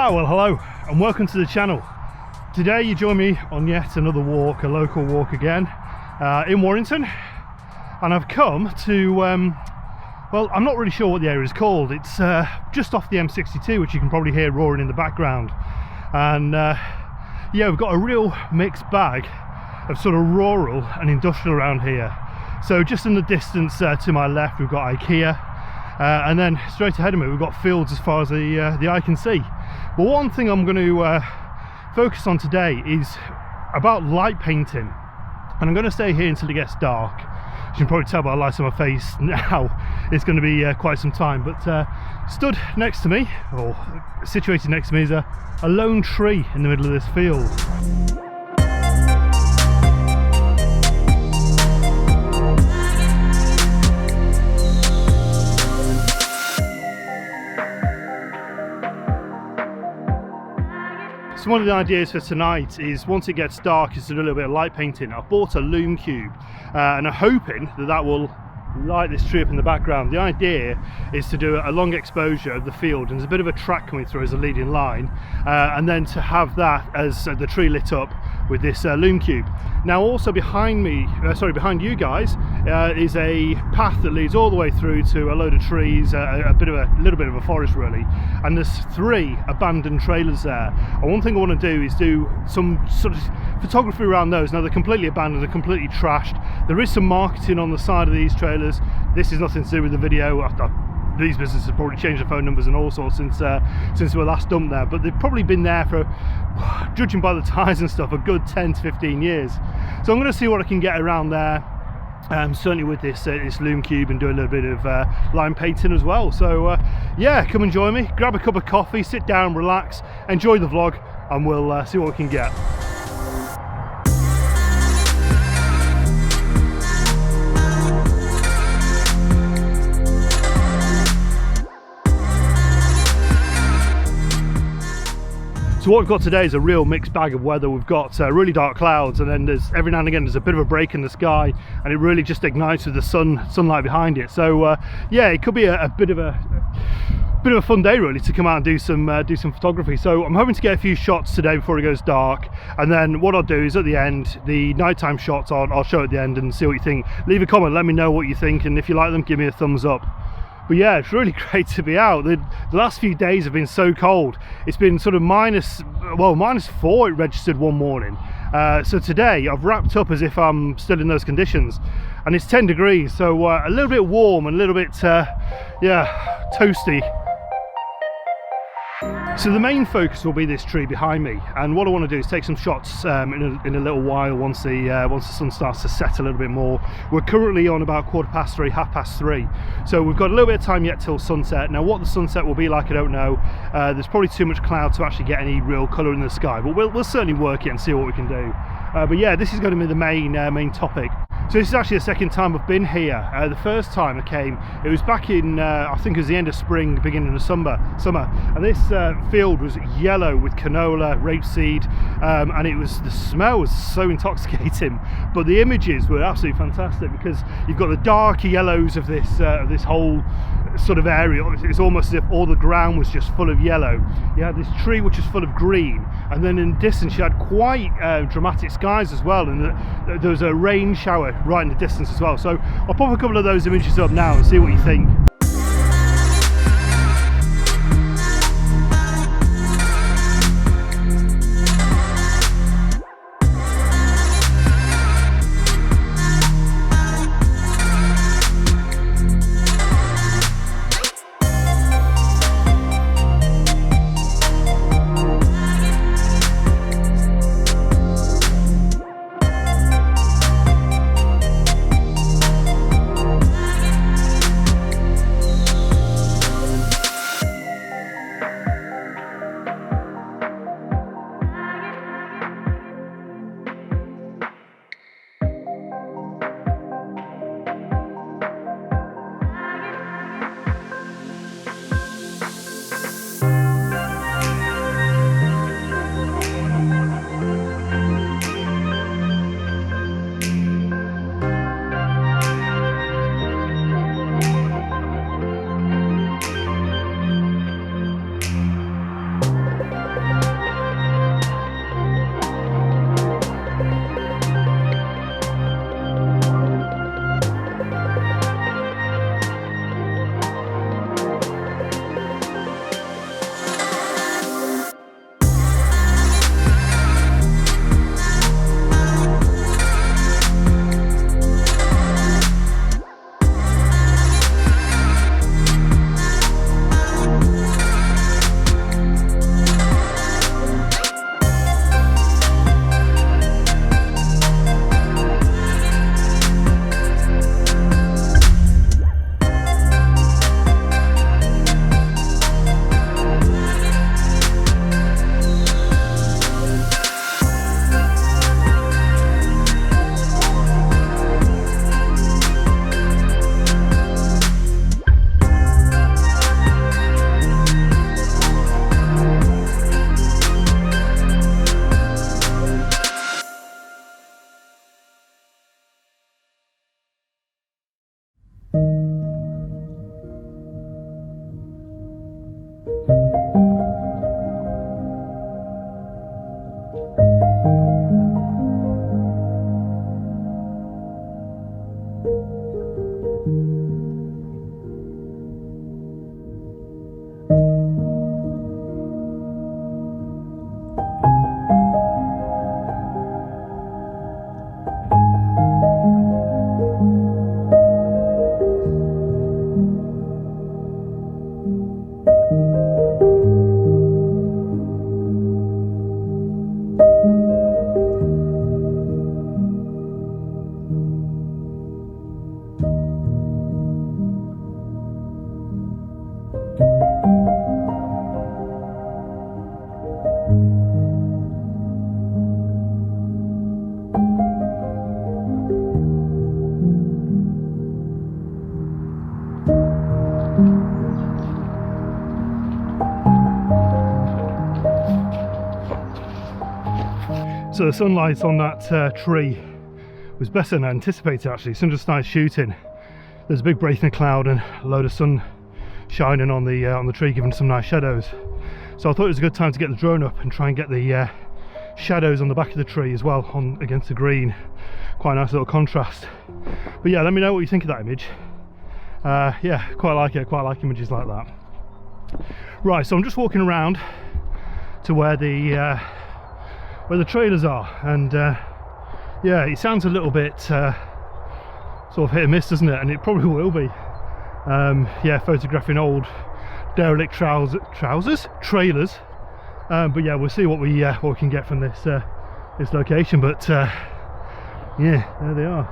Well, hello and welcome to the channel. Today you join me on yet another walk, a local walk again, in Warrington, and I've come to, well, I'm not really sure what the area is called. It's just off the M62, which you can probably hear roaring in the background, and yeah, we've got a real mixed bag of sort of rural and industrial around here. So just in the distance to my left we've got IKEA, and then straight ahead of me we've got fields as far as the eye can see. But one thing I'm going to focus on today is about light painting, and I'm going to stay here until it gets dark. As you can probably tell by the light on my face now, it's going to be quite some time. But stood next to me, or situated next to me, is a lone tree in the middle of this field. So one of the ideas for tonight is, once it gets dark, is to do a little bit of light painting. I've bought a lume cube and I'm hoping that that will light this tree up in the background. The idea is to do a long exposure of the field, and there's a bit of a track coming through as a leading line, and then to have that as the tree lit up with this lume cube. Now also behind me, behind you guys, is a path that leads all the way through to a load of trees, a little bit of a forest really, and there's 3 abandoned trailers there. And one thing I want to do is do some sort of photography around those. Now they're completely abandoned, they're completely trashed. There is some marketing on the side of these trailers. This is nothing to do with the video. These businesses have probably changed their phone numbers and all sorts since we were last dumped there, but they've probably been there for, judging by the tyres and stuff, a good 10 to 15 years. So I'm going to see what I can get around there, certainly with this lume cube, and do a little bit of line painting as well. So yeah, come and join me, grab a cup of coffee, sit down, relax, enjoy the vlog, and we'll see what we can get. So what we've got today is a real mixed bag of weather. We've got really dark clouds, and then there's every now and again there's a bit of a break in the sky, and it really just ignites with the sunlight behind it. So yeah, it could be a bit of a fun day really to come out and do some photography. So I'm hoping to get a few shots today before it goes dark, and then what I'll do is at the end, the nighttime shots I'll show at the end and see what you think. Leave a comment, let me know what you think, and if you like them, give me a thumbs up. But yeah, it's really great to be out. The last few days have been so cold. It's been sort of -4 it registered one morning. So today I've wrapped up as if I'm still in those conditions, and it's 10 degrees, so a little bit warm and a little bit yeah, toasty. So the main focus will be this tree behind me, and what I want to do is take some shots in a little while once the sun starts to set a little bit more. We're currently on about 3:15, 3:30, so we've got a little bit of time yet till sunset. Now what the sunset will be like, I don't know. There's probably too much cloud to actually get any real colour in the sky, but we'll certainly work it and see what we can do. But yeah, this is going to be the main topic. So this is actually the second time I've been here. The first time I came, it was back in, I think it was the end of spring, beginning of summer, and this field was yellow with canola, rapeseed, and the smell was so intoxicating, but the images were absolutely fantastic because you've got the darker yellows of this whole sort of area. It's almost as if all the ground was just full of yellow. You had this tree which was full of green, and then in the distance you had quite dramatic skies as well, and there was a rain shower right in the distance as well. So I'll pop a couple of those images up now and see what you think. So the sunlight on that tree was better than I anticipated actually. As soon as I started shooting, there's a big break in the cloud and a load of sun shining on the tree, giving some nice shadows. So I thought it was a good time to get the drone up and try and get the shadows on the back of the tree as well on against the green. Quite a nice little contrast. But yeah, let me know what you think of that image. Yeah, quite like it. Quite like images like that. Right, so I'm just walking around to where the trailers are, and yeah, it sounds a little bit sort of hit and miss, doesn't it? And it probably will be. Yeah, photographing old derelict trailers. But yeah, we'll see what we can get from this location. But yeah, there they are.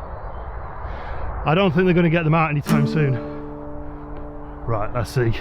I don't think they're going to get them out anytime soon. Right, let's see.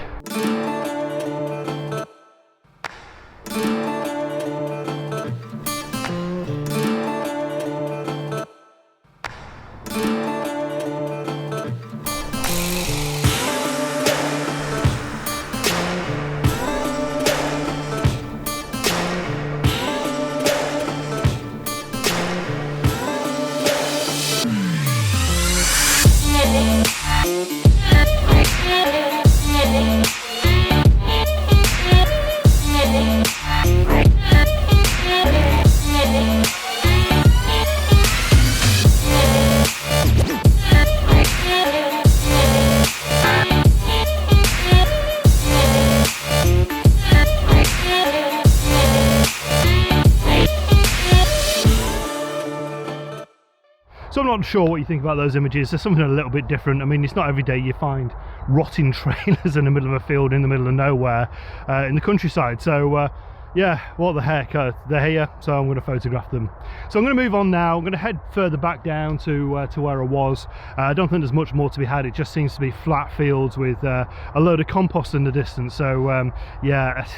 So I'm not sure what you think about those images. There's something a little bit different. I mean, it's not every day you find rotting trailers in the middle of a field in the middle of nowhere in the countryside. So yeah, what the heck, they're here, so I'm going to photograph them. So I'm going to move on now. I'm going to head further back down to where I was. I don't think there's much more to be had. It just seems to be flat fields with a load of compost in the distance. So yeah,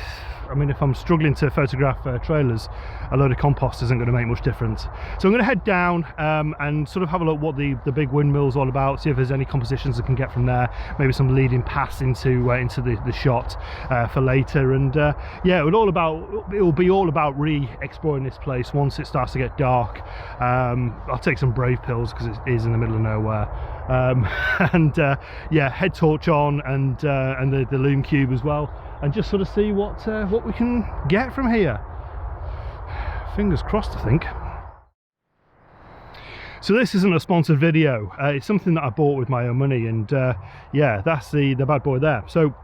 I mean, if I'm struggling to photograph trailers, a load of compost isn't going to make much difference. So I'm going to head down and sort of have a look what the big windmill's all about, see if there's any compositions I can get from there, maybe some leading paths into the shot for later. And yeah, it will be all about re-exploring this place once it starts to get dark. I'll take some brave pills because it is in the middle of nowhere. And yeah, head torch on and the loom cube as well, and just sort of see what we can get from here. Fingers crossed, I think. So this isn't a sponsored video. It's something that I bought with my own money, and yeah, that's the bad boy there. So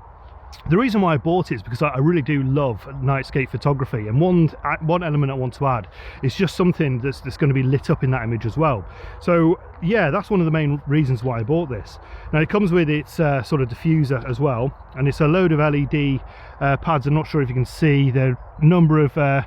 the reason why I bought it is because I really do love nightscape photography, and one element I want to add is just something that's going to be lit up in that image as well. So yeah, that's one of the main reasons why I bought this. Now it comes with its sort of diffuser as well, and it's a load of LED pads. I'm not sure if you can see the number of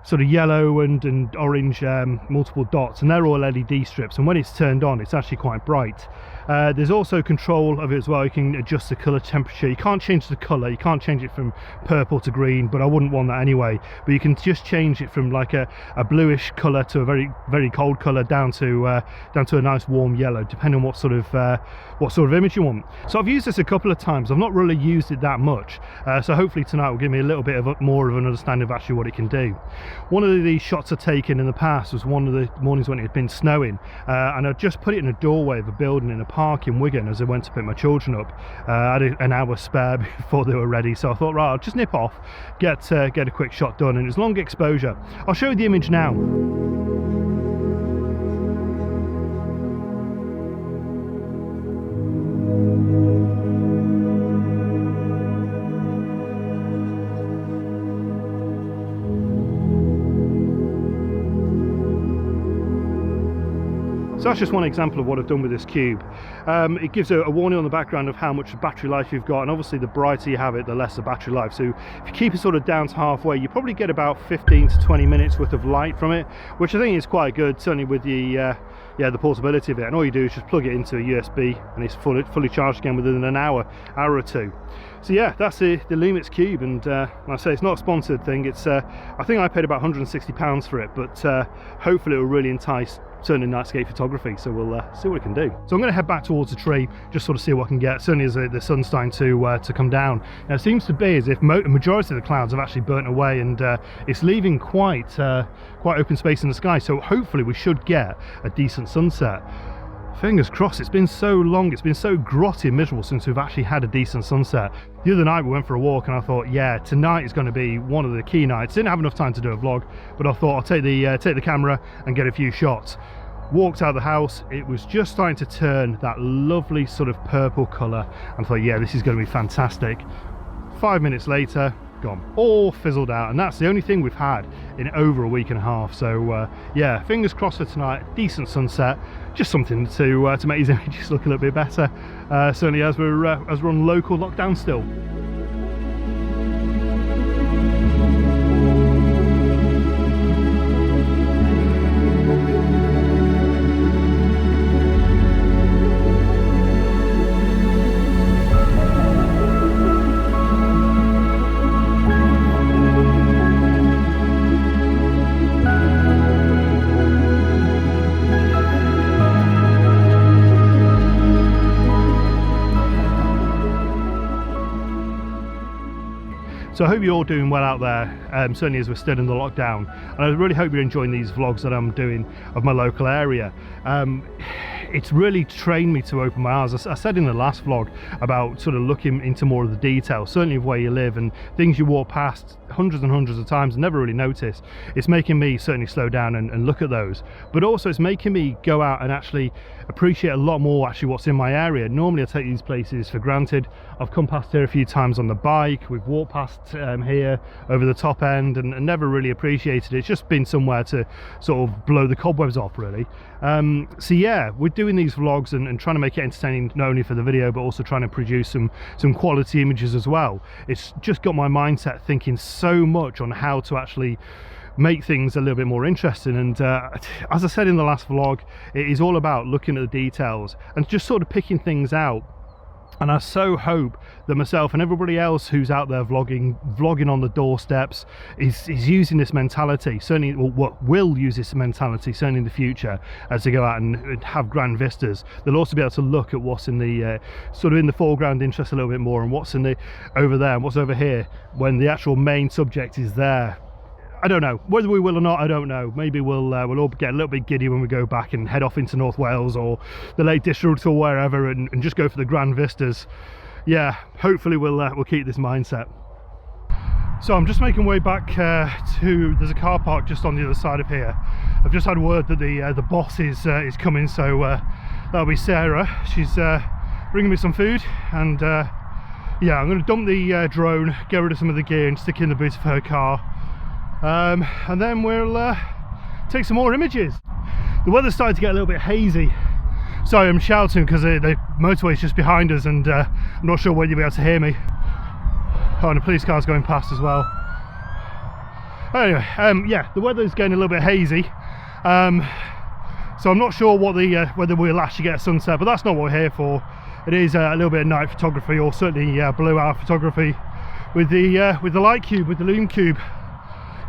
sort of yellow and orange multiple dots, and they're all LED strips, and when it's turned on it's actually quite bright. There's also control of it as well. You can adjust the color temperature. You can't change the color, you can't change it from purple to green, but I wouldn't want that anyway. But you can just change it from like a bluish color to a very cold color down to a nice warm yellow, depending on what sort of image you want. So I've used this a couple of times. I've not really used it that much, so hopefully tonight will give me a little bit more of an understanding of actually what it can do. One of the shots I've taken in the past was one of the mornings when it had been snowing, and I just put it in a doorway of a building in a park in Wigan as I went to pick my children up. I had an hour spare before they were ready, so I thought, right, I'll just nip off, get a quick shot done, and it's long exposure. I'll show you the image now. So that's just one example of what I've done with this cube. It gives a warning on the background of how much battery life you've got, and obviously the brighter you have it, the less the battery life. So if you keep it sort of down to halfway, you probably get about 15 to 20 minutes worth of light from it, which I think is quite good, certainly with the portability of it. And all you do is just plug it into a USB and it's fully charged again within an hour or two. So yeah, that's the Lumix cube, and like I say, it's not a sponsored thing. It's I think I paid about £160 for it, but hopefully it will really entice certainly nightscape photography, so we'll see what we can do. So I'm going to head back towards the tree, just sort of see what I can get, certainly as the sun's starting to come down. Now it seems to be as if a majority of the clouds have actually burnt away, and it's leaving quite open space in the sky, so hopefully we should get a decent sunset. Fingers crossed. It's been so long, it's been so grotty and miserable since we've actually had a decent sunset. The other night we went for a walk and I thought, yeah, tonight is going to be one of the key nights. Didn't have enough time to do a vlog, but I thought I'll take the camera and get a few shots. Walked out of the house, it was just starting to turn that lovely sort of purple colour, and thought, yeah, this is going to be fantastic. 5 minutes later, gone, all fizzled out, and that's the only thing we've had in over a week and a half. So yeah, fingers crossed for tonight. Decent sunset, just something to make these images look a little bit better, certainly as we're on local lockdown still. So I hope you're all doing well out there, certainly as we're still in the lockdown, and I really hope you're enjoying these vlogs that I'm doing of my local area. it's really trained me to open my eyes. I said in the last vlog about sort of looking into more of the details, certainly of where you live and things you walk past hundreds and hundreds of times and never really notice. It's making me certainly slow down and look at those, but also it's making me go out and actually appreciate a lot more actually what's in my area. Normally I take these places for granted. I've come past here a few times on the bike, we've walked past here over the top end and never really appreciated it. It's just been somewhere to sort of blow the cobwebs off, really. So yeah, we're doing these vlogs and trying to make it entertaining, not only for the video but also trying to produce some quality images as well. It's just got my mindset thinking so much on how to actually make things a little bit more interesting, and as I said in the last vlog, it is all about looking at the details and just sort of picking things out. And I so hope that myself and everybody else who's out there vlogging on the doorsteps is using this mentality, certainly, or what will use this mentality certainly in the future as they go out and have grand vistas. They'll also be able to look at what's in the sort of in the foreground interest a little bit more, and what's in the over there and what's over here when the actual main subject is there. I don't know whether we will or not. I don't know. Maybe we'll all get a little bit giddy when we go back and head off into North Wales or the Lake District or wherever, and just go for the grand vistas. Yeah, hopefully we'll keep this mindset. So I'm just making way back to, there's a car park just on the other side of here. I've just had word that the boss is coming, so that'll be Sarah. She's bringing me some food, and yeah, I'm going to dump the drone, get rid of some of the gear and stick it in the boot of her car. And then we'll take some more images. The weather's starting to get a little bit hazy. Sorry, I'm shouting because the motorway's just behind us, and I'm not sure when you'll be able to hear me. Oh, and a police car's going past as well. Anyway, yeah, the weather's getting a little bit hazy, so I'm not sure what whether we'll actually get a sunset, but that's not what we're here for. It is a little bit of night photography, or certainly blue hour photography with the light cube, with the Lume Cube.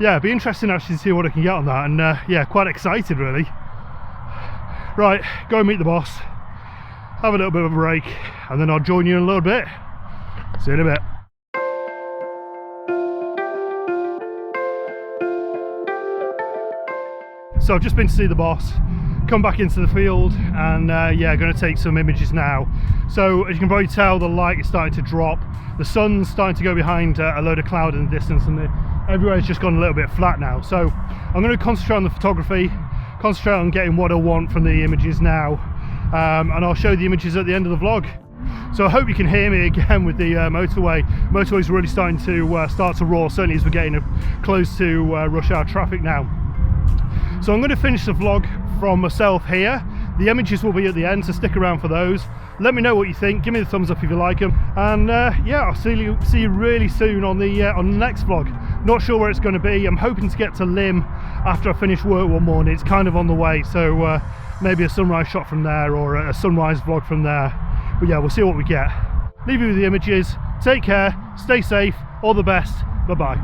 Yeah, it'd be interesting actually to see what I can get on that, and yeah, quite excited really. Right, go and meet the boss, have a little bit of a break, and then I'll join you in a little bit. See you in a bit. So I've just been to see the boss, come back into the field, and yeah, going to take some images now. So as you can probably tell, the light is starting to drop, the sun's starting to go behind a load of cloud in the distance, and everywhere's just gone a little bit flat now. So I'm going to concentrate on the photography, concentrate on getting what I want from the images now, and I'll show the images at the end of the vlog. So I hope you can hear me again with the motorway. Motorway's really starting to start to roar, certainly as we're getting close to rush hour traffic now. So I'm going to finish the vlog from myself here. The images will be at the end, so stick around for those. Let me know what you think, give me the thumbs up if you like them, and yeah, I'll see you really soon on the next vlog. Not sure where it's going to be. I'm hoping to get to Lymm after I finish work one morning. It's kind of on the way, so maybe a sunrise shot from there, or a sunrise vlog from there. But yeah, we'll see what we get. Leave you with the images. Take care, stay safe, all the best, bye bye.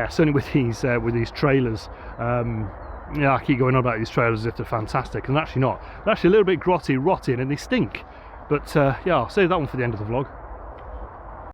yeah, certainly with these trailers, yeah, I keep going on about these trailers as if they're fantastic, and they're actually not. They're actually a little bit grotty, rotting, and they stink. But yeah, I'll save that one for the end of the vlog.